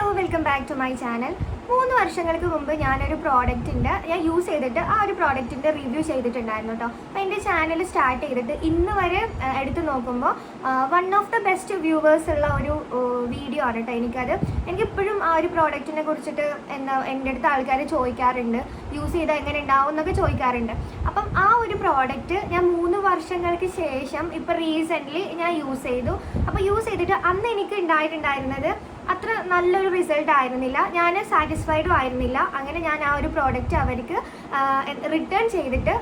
Hello welcome back to my channel. 3 വർഷങ്ങൾക്ക് മുമ്പ് ഞാനൊരു പ്രോഡക്റ്റിൻ്റെ ഞാൻ യൂസ് ചെയ്തിട്ട് ആ ഒരു പ്രോഡക്റ്റിൻ്റെ റിവ്യൂ ചെയ്തിട്ടുണ്ടായിരുന്നു കേട്ടോ. അപ്പോൾ എൻ്റെ ചാനൽ സ്റ്റാർട്ട് ചെയ്തിട്ട് ഇന്ന് വരെ എടുത്ത് നോക്കുമ്പോൾ one of the best viewers ഉള്ള ഒരു വീഡിയോ ആണ് കേട്ടോ. എനിക്കിപ്പോഴും ആ ഒരു പ്രോഡക്റ്റിനെ കുറിച്ചിട്ട് എൻ്റെ അടുത്ത് ആൾക്കാർ ചോദിക്കാറുണ്ട്, യൂസ് ചെയ്താൽ എങ്ങനെ ഉണ്ടാവും എന്നൊക്കെ ചോദിക്കാറുണ്ട്. അപ്പം ആ ഒരു പ്രോഡക്റ്റ് ഞാൻ 3 വർഷങ്ങൾക്ക് ശേഷം ഇപ്പോൾ റീസെൻ്റ്ലി ഞാൻ യൂസ് ചെയ്തു. അപ്പോൾ യൂസ് ചെയ്തിട്ട് അന്ന് എനിക്ക് ഉണ്ടായിട്ടുണ്ടായിരുന്നത് അത്ര നല്ലൊരു റിസൾട്ട് ആയിരുന്നില്ല, ഞാൻ സാറ്റിസ്ഫൈഡും ആയിരുന്നില്ല. അങ്ങനെ ഞാൻ ആ ഒരു പ്രോഡക്റ്റ് അവർക്ക് റിട്ടേൺ ചെയ്തിട്ട്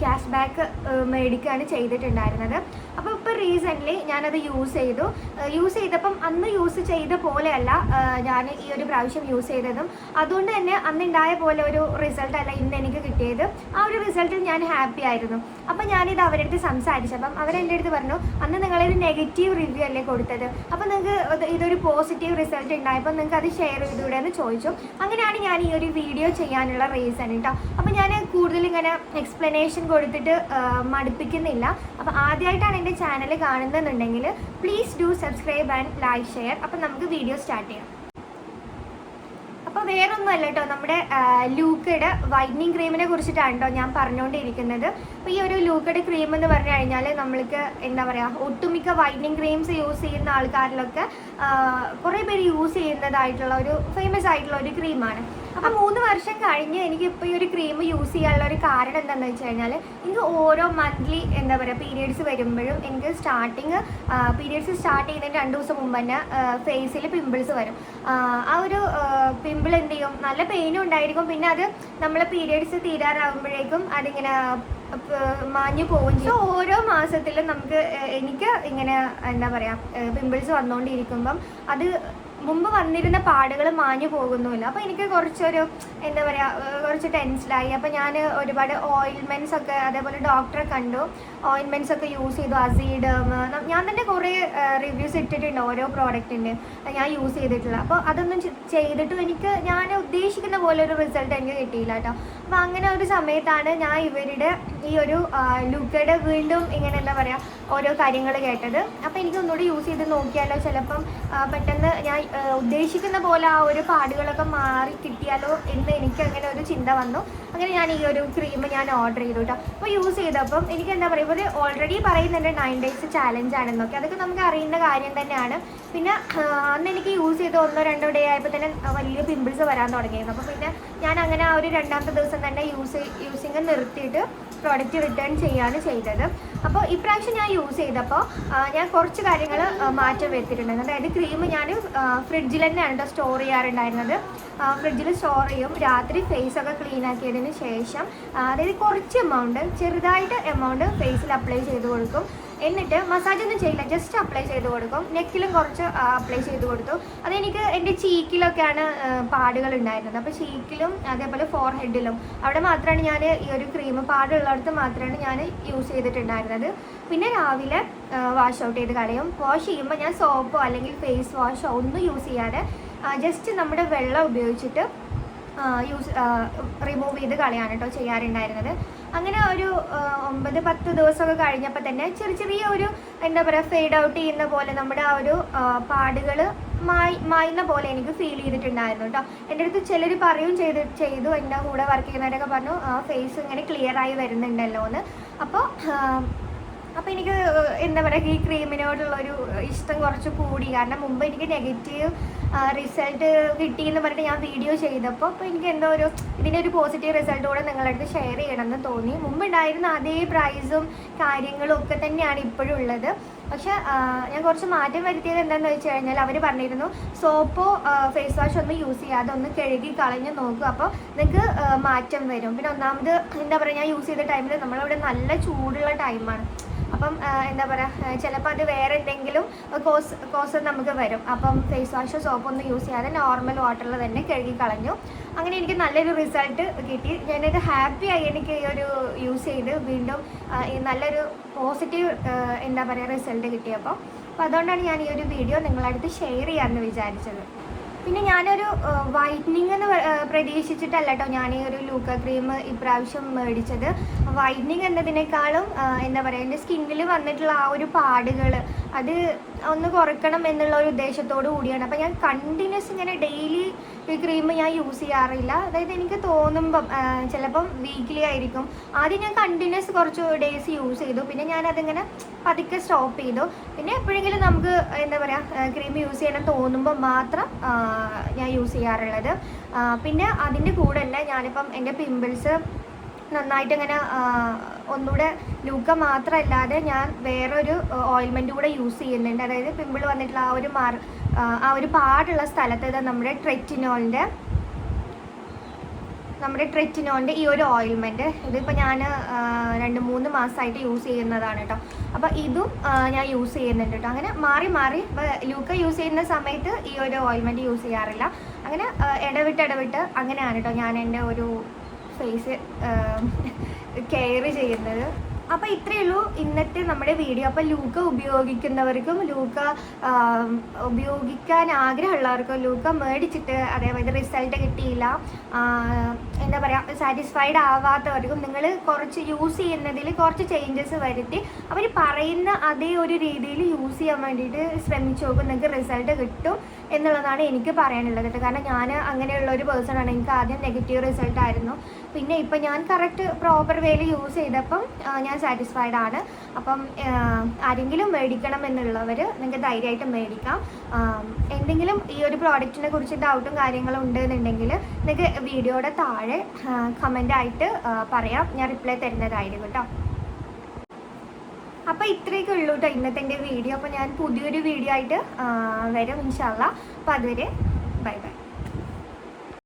ക്യാഷ് ബാക്ക് മേടിക്കുകയാണ് ചെയ്തിട്ടുണ്ടായിരുന്നത്. അപ്പോൾ ഇപ്പോൾ റീസെൻ്റ്ലി ഞാനത് യൂസ് ചെയ്തപ്പം അന്ന് യൂസ് ചെയ്ത പോലെയല്ല ഞാൻ ഈ ഒരു പ്രാവശ്യം യൂസ് ചെയ്തതും. അതുകൊണ്ട് തന്നെ അന്നുണ്ടായ പോലെ ഒരു റിസൾട്ട് അല്ല ഇന്ന് എനിക്ക് കിട്ടിയത്. ആ ഒരു റിസൾട്ടിൽ ഞാൻ ഹാപ്പി ആയിരുന്നു. അപ്പം ഞാനിത് അവരുടെ അടുത്ത് സംസാരിച്ചപ്പം അവരെൻ്റെ അടുത്ത് പറഞ്ഞു, അന്ന് നിങ്ങളൊരു നെഗറ്റീവ് റിവ്യൂ അല്ലേ കൊടുത്തത്, അപ്പോൾ നിങ്ങൾക്ക് ഇതൊരു പോസിറ്റീവ് റിസൾട്ട് ഉണ്ടായപ്പോൾ നിങ്ങൾക്ക് അത് ഷെയർ ചെയ്തുകൂടെ എന്ന് ചോദിച്ചു. അങ്ങനെയാണ് ഞാൻ ഈ ഒരു വീഡിയോ ചെയ്യാനുള്ള റീസൺ കേട്ടോ. അപ്പോൾ ഞാൻ കൂടുതൽ ഇങ്ങനെ എക്സ്പ്ലനേഷൻ കൊടുത്തിട്ട് മടുപ്പിക്കുന്നില്ല. അപ്പോൾ ആദ്യമായിട്ടാണ് എൻ്റെ ചാനൽ കാണുന്നതെന്നുണ്ടെങ്കിൽ please do subscribe and like share. അപ്പം നമുക്ക് വീഡിയോ സ്റ്റാർട്ട് ചെയ്യാം. അപ്പോൾ വേറൊന്നുമല്ല കേട്ടോ, നമ്മുടെ ലൂക്കയുടെ വൈറ്റനിങ് ക്രീമിനെ കുറിച്ചിട്ടാണ് കേട്ടോ ഞാൻ പറഞ്ഞുകൊണ്ടിരിക്കുന്നത്. അപ്പോൾ ഈ ഒരു ലൂക്കയുടെ ക്രീം എന്ന് പറഞ്ഞു കഴിഞ്ഞാൽ നമ്മൾക്ക് എന്താ പറയുക, ഒട്ടുമിക്ക വൈറ്റനിങ് ക്രീംസ് യൂസ് ചെയ്യുന്ന ആൾക്കാരിലൊക്കെ കുറേ പേര് യൂസ് ചെയ്യുന്നതായിട്ടുള്ള ഒരു ഫേമസ് ആയിട്ടുള്ള ഒരു ക്രീമാണ്. അപ്പോൾ 3 വർഷം കഴിഞ്ഞ് എനിക്കിപ്പോൾ ഈ ഒരു ക്രീം യൂസ് ചെയ്യാനുള്ള ഒരു കാരണം എന്താണെന്ന് വെച്ച് കഴിഞ്ഞാൽ, എനിക്ക് ഓരോ മന്ത്ലി എന്താ പറയുക പീരിയഡ്സ് വരുമ്പോഴും എനിക്ക് പീരിയഡ്സ് സ്റ്റാർട്ട് ചെയ്യുന്നതിന് 2 ദിവസം മുമ്പ് തന്നെ ഫേസിൽ പിമ്പിൾസ് വരും. ആ ഒരു പിമ്പിൾ എന്ത് ചെയ്യും, നല്ല പെയിനും ഉണ്ടായിരിക്കും. പിന്നെ അത് നമ്മളെ പീരിയഡ്സ് തീരാറാകുമ്പോഴേക്കും അതിങ്ങനെ മാഞ്ഞു പോവുകയും ചെയ്യും. ഓരോ മാസത്തിലും എനിക്ക് ഇങ്ങനെ എന്താ പറയുക പിമ്പിൾസ് വന്നുകൊണ്ടിരിക്കുമ്പം അത് മുമ്പ് വന്നിരുന്ന പാടുകൾ മാഞ്ഞു പോകുന്നുമില്ല. അപ്പോൾ എനിക്ക് കുറച്ചൊരു എന്താ പറയുക കുറച്ച് ടെൻഷനായി. അപ്പോൾ ഞാൻ ഒരുപാട് ഓയിൽമെൻറ്റ്സ് ഒക്കെ അതേപോലെ ഡോക്ടറെ കണ്ടു, ഓയിൻമെൻറ്റ്സ് ഒക്കെ യൂസ് ചെയ്തു. അസീഡം ഞാൻ തന്നെ കുറേ റിവ്യൂസ് ഇട്ടിട്ടുണ്ട് ഓരോ പ്രോഡക്റ്റിൻ്റെ ഞാൻ യൂസ് ചെയ്തിട്ടുള്ള. അപ്പോൾ അതൊന്നും ചെയ്തിട്ടും ഞാൻ ഉദ്ദേശിക്കുന്ന പോലെ ഒരു റിസൾട്ട് എനിക്ക് കിട്ടിയില്ല കേട്ടോ. അപ്പോൾ അങ്ങനെ ഒരു സമയത്താണ് ഞാൻ ഇവരുടെ ഈ ഒരു ലൂക്കയുടെ വീണ്ടും ഇങ്ങനെ എന്താ പറയുക ഓരോ കാര്യങ്ങൾ കേട്ടത്. അപ്പോൾ എനിക്ക് ഒന്നുകൂടി യൂസ് ചെയ്ത് നോക്കിയാലോ, ചിലപ്പം പെട്ടെന്ന് ഞാൻ ഉദ്ദേശിക്കുന്ന പോലെ ആ ഒരു പാടുകളൊക്കെ മാറി കിട്ടിയാലോ എന്ന് എനിക്ക് അങ്ങനെ ഒരു ചിന്ത വന്നു. അങ്ങനെ ഞാൻ ഈ ഒരു ക്രീം ഞാൻ ഓർഡർ ചെയ്തു കേട്ടോ. അപ്പോൾ യൂസ് ചെയ്തപ്പം എനിക്ക് എന്താ പറയുക, ഇവർ ഓൾറെഡി പറയുന്നുണ്ട് 9 days ചാലഞ്ച് ആണെന്നൊക്കെ. അതൊക്കെ നമുക്ക് അറിയുന്ന കാര്യം തന്നെയാണ്. പിന്നെ അന്ന് എനിക്ക് യൂസ് ചെയ്ത് 1-2 ഡേ ആയപ്പോൾ തന്നെ വലിയ പിമ്പിൾസ് വരാൻ തുടങ്ങിയിരുന്നു. അപ്പോൾ പിന്നെ ഞാൻ അങ്ങനെ ആ ഒരു 2ാമത്തെ ദിവസം തന്നെ യൂസിങ് നിർത്തിയിട്ട് പ്രോഡക്റ്റ് റിട്ടേൺ ചെയ്യുകയാണ് ചെയ്തത്. അപ്പോൾ ഇപ്രാവശ്യം ഞാൻ യൂസ് ചെയ്തപ്പോൾ ഞാൻ കുറച്ച് കാര്യങ്ങൾ മാറ്റം വരുത്തിയിട്ടുണ്ടായിരുന്നു. അതായത് ക്രീം ഞാൻ ഫ്രിഡ്ജിൽ തന്നെയാണ് കേട്ടോ സ്റ്റോർ ചെയ്യാറുണ്ടായിരുന്നത്. ഫ്രിഡ്ജിൽ സ്റ്റോർ ചെയ്യും. രാത്രി ഫേസൊക്കെ ക്ലീൻ ആക്കിയതിന് ശേഷം അതായത് കുറച്ച് ചെറുതായിട്ട് എമൗണ്ട് ഫേസിൽ അപ്ലൈ ചെയ്ത് കൊടുക്കും. എന്നിട്ട് മസാജൊന്നും ചെയ്യില്ല, ജസ്റ്റ് അപ്ലൈ ചെയ്ത് കൊടുക്കും. നെക്കിലും കുറച്ച് അപ്ലൈ ചെയ്ത് കൊടുത്തു. അതെനിക്ക് എൻ്റെ ചീക്കിലൊക്കെയാണ് പാടുകൾ ഉണ്ടായിരുന്നത്. അപ്പോൾ ചീക്കിലും അതേപോലെ ഫോർഹെഡിലും അവിടെ മാത്രമാണ് ഞാൻ ഈ ഒരു ക്രീം പാടുള്ളിടത്ത് മാത്രമാണ് ഞാൻ യൂസ് ചെയ്തിട്ടുണ്ടായിരുന്നത്. പിന്നെ രാവിലെ വാഷ് ഔട്ട് ചെയ്ത് കളയും. വാഷ് ചെയ്യുമ്പോൾ ഞാൻ സോപ്പോ അല്ലെങ്കിൽ ഫേസ് വാഷോ ഒന്നും യൂസ് ചെയ്യാതെ ജസ്റ്റ് നമ്മുടെ വെള്ളം ഉപയോഗിച്ചിട്ട് റിമൂവ് ചെയ്ത് കളയാണ് കേട്ടോ ചെയ്യാറുണ്ടായിരുന്നത്. അങ്ങനെ ഒരു 9-10 ദിവസമൊക്കെ കഴിഞ്ഞപ്പോൾ തന്നെ ചെറിയ ഒരു എന്താ പറയുക ഫെയ്ഡ് ഔട്ട് ചെയ്യുന്ന പോലെ നമ്മുടെ ആ ഒരു പാടുകൾ മായുന്ന പോലെ എനിക്ക് ഫീൽ ചെയ്തിട്ടുണ്ടായിരുന്നു കേട്ടോ. എൻ്റെ അടുത്ത് ചിലർ പറയും ചെയ്തു എൻ്റെ കൂടെ വർക്ക് ചെയ്യുന്നവരൊക്കെ പറഞ്ഞു ഫേസ് ഇങ്ങനെ ക്ലിയർ ആയി വരുന്നുണ്ടല്ലോ എന്ന്. അപ്പോൾ എനിക്ക് എന്താ പറയുക ഈ ക്രീമിനോടുള്ളൊരു ഇഷ്ടം കുറച്ച് കൂടി. കാരണം മുമ്പ് എനിക്ക് നെഗറ്റീവ് റിസൾട്ട് കിട്ടിയെന്ന് പറഞ്ഞിട്ട് ഞാൻ വീഡിയോ ചെയ്തപ്പോൾ എനിക്ക് എന്തോ ഇതിൻ്റെ ഒരു പോസിറ്റീവ് റിസൾട്ട് കൂടെ നിങ്ങളുടെ അടുത്ത് ഷെയർ ചെയ്യണമെന്ന് തോന്നി. മുമ്പ് ഉണ്ടായിരുന്ന അതേ പ്രൈസും കാര്യങ്ങളും ഒക്കെ തന്നെയാണ് ഇപ്പോഴും ഉള്ളത്. പക്ഷേ ഞാൻ കുറച്ച് മാറ്റം വരുത്തിയത് എന്താണെന്ന് വെച്ച് കഴിഞ്ഞാൽ, അവർ പറഞ്ഞിരുന്നു സോപ്പോ ഫേസ് വാഷോ ഒന്നും യൂസ് ചെയ്യാതെ ഒന്ന് കഴുകി കളഞ്ഞ് നോക്കുക, അപ്പോൾ നിങ്ങൾക്ക് മാറ്റം വരും. പിന്നെ ഒന്നാമത് എന്താ പറയുക, ഞാൻ യൂസ് ചെയ്ത ടൈമിൽ നമ്മളവിടെ നല്ല ചൂടുള്ള ടൈമാണ്. അപ്പം എന്താ പറയുക ചിലപ്പോൾ അത് വേറെ എന്തെങ്കിലും കോസ് നമുക്ക് വരും. അപ്പം ഫേസ് വാഷോ സോപ്പോ ഒന്നും യൂസ് ചെയ്യാതെ നോർമൽ വാട്ടറിൽ തന്നെ കഴുകി കളഞ്ഞു. അങ്ങനെ എനിക്ക് നല്ലൊരു റിസൾട്ട് കിട്ടി. ഞാനത് ഹാപ്പിയായി എനിക്ക് ഈ ഒരു യൂസ് ചെയ്ത് വീണ്ടും നല്ലൊരു പോസിറ്റീവ് എന്താ പറയുക റിസൾട്ട് കിട്ടിയപ്പോൾ. അപ്പോൾ അതുകൊണ്ടാണ് ഞാൻ ഈ ഒരു വീഡിയോ നിങ്ങളടുത്ത് ഷെയർ ചെയ്യാമെന്ന് വിചാരിച്ചത്. പിന്നെ ഞാനൊരു വൈറ്റനിങ് എന്ന് പ്രതീക്ഷിച്ചിട്ടല്ല കേട്ടോ ഞാൻ ഈ ഒരു ലൂക്ക ക്രീം ഇപ്രാവശ്യം മേടിച്ചത്. വൈറ്റനിങ് എന്നതിനേക്കാളും എന്താ പറയുക എൻ്റെ സ്കിന്നിൽ വന്നിട്ടുള്ള ആ ഒരു പാടുകൾ ഒന്ന് കുറയ്ക്കണം എന്നുള്ള ഒരു ഉദ്ദേശത്തോടു കൂടിയാണ്. അപ്പോൾ ഞാൻ കണ്ടിന്യൂസ് ഇങ്ങനെ ഡെയിലി ഈ ക്രീം ഞാൻ യൂസ് ചെയ്യാറില്ല. അതായത് എനിക്ക് തോന്നുമ്പം ചിലപ്പം വീക്ക്ലി ആയിരിക്കും. ആദ്യം ഞാൻ കണ്ടിന്യൂസ് കുറച്ച് ഡേയ്സ് യൂസ് ചെയ്തു, പിന്നെ ഞാനതിങ്ങനെ പതുക്കെ സ്റ്റോപ്പ് ചെയ്തു. പിന്നെ എപ്പോഴെങ്കിലും നമുക്ക് എന്താ പറയുക ക്രീം യൂസ് ചെയ്യണം തോന്നുമ്പോൾ മാത്രം ഞാൻ യൂസ് ചെയ്യാറുള്ളത്. പിന്നെ അതിൻ്റെ കൂടെ തന്നെ ഞാനിപ്പം എൻ്റെ പിമ്പിൾസ് നന്നായിട്ട് ഇങ്ങനെ ഒന്നുകൂടെ ലൂക്ക മാത്രമല്ലാതെ ഞാൻ വേറൊരു ഓയിൽമെൻറ്റ് കൂടെ യൂസ് ചെയ്യുന്നുണ്ട്. അതായത് പിമ്പിൾ വന്നിട്ടുള്ള ആ ഒരു പാടുള്ള സ്ഥലത്ത് നമ്മുടെ ട്രെറ്റിനോളിൻ്റെ ഈ ഒരു ഓയിൽമെൻറ്റ് ഇതിപ്പോൾ ഞാൻ 2-3 മാസമായിട്ട് യൂസ് ചെയ്യുന്നതാണ് കേട്ടോ. അപ്പോൾ ഇതും ഞാൻ യൂസ് ചെയ്യുന്നുണ്ട് കേട്ടോ. അങ്ങനെ മാറി മാറി ലൂക്ക യൂസ് ചെയ്യുന്ന സമയത്ത് ഈ ഒരു ഓയിൽമെൻറ്റ് യൂസ് ചെയ്യാറില്ല. അങ്ങനെ ഇടവിട്ട് അങ്ങനെയാണ് കേട്ടോ ഞാൻ എൻ്റെ ഒരു ഫേസ് കെയർ ചെയ്യുന്നത്. അപ്പോൾ ഇത്രയേ ഉള്ളൂ ഇന്നത്തെ നമ്മുടെ വീഡിയോ. അപ്പോൾ ലൂക്ക ഉപയോഗിക്കുന്നവർക്കും ലൂക്ക ഉപയോഗിക്കാൻ ആഗ്രഹമുള്ളവർക്കും ലൂക്ക മേടിച്ചിട്ട് അതേപോലെ റിസൾട്ട് കിട്ടിയില്ല എന്താ പറയുക സാറ്റിസ്ഫൈഡ് ആവാത്തവർക്കും നിങ്ങൾ കുറച്ച് യൂസ് ചെയ്യുന്നതിൽ കുറച്ച് ചേഞ്ചസ് വരുത്തി അവർ പറയുന്ന അതേ ഒരു രീതിയിൽ യൂസ് ചെയ്യാൻ വേണ്ടിയിട്ട് ശ്രമിച്ചു നോക്കും. നിങ്ങൾക്ക് റിസൾട്ട് കിട്ടും എന്നുള്ളതാണ് എനിക്ക് പറയാനുള്ളത് കേട്ടോ. കാരണം ഞാൻ അങ്ങനെയുള്ള ഒരു പേഴ്സണാണ്. എനിക്ക് ആദ്യം നെഗറ്റീവ് റിസൾട്ട് ആയിരുന്നു. പിന്നെ ഇപ്പം ഞാൻ കറക്റ്റ് പ്രോപ്പർ വേയിൽ യൂസ് ചെയ്തപ്പം ഞാൻ സാറ്റിസ്ഫൈഡ് ആണ്. അപ്പം ആരെങ്കിലും മേടിക്കണം എന്നുള്ളവർ നിങ്ങൾക്ക് ധൈര്യമായിട്ട് മേടിക്കാം. എന്തെങ്കിലും ഈ ഒരു പ്രോഡക്റ്റിനെ കുറിച്ച് ഡൗട്ടും കാര്യങ്ങളും ഉണ്ടെന്നുണ്ടെങ്കിൽ നിങ്ങൾക്ക് വീഡിയോയുടെ താഴെ കമൻ്റായിട്ട് പറയാം, ഞാൻ റിപ്ലൈ തരുന്നതായിരിക്കും കേട്ടോ. അപ്പോൾ ഇത്രയൊക്കെ ഉള്ളൂ കേട്ടോ ഇന്നത്തെ എൻ്റെ വീഡിയോ. അപ്പോൾ ഞാൻ പുതിയൊരു വീഡിയോ ആയിട്ട് വരും ഇൻഷാ അല്ലാഹ്. അപ്പോൾ അതുവരെ ബൈ ബൈ.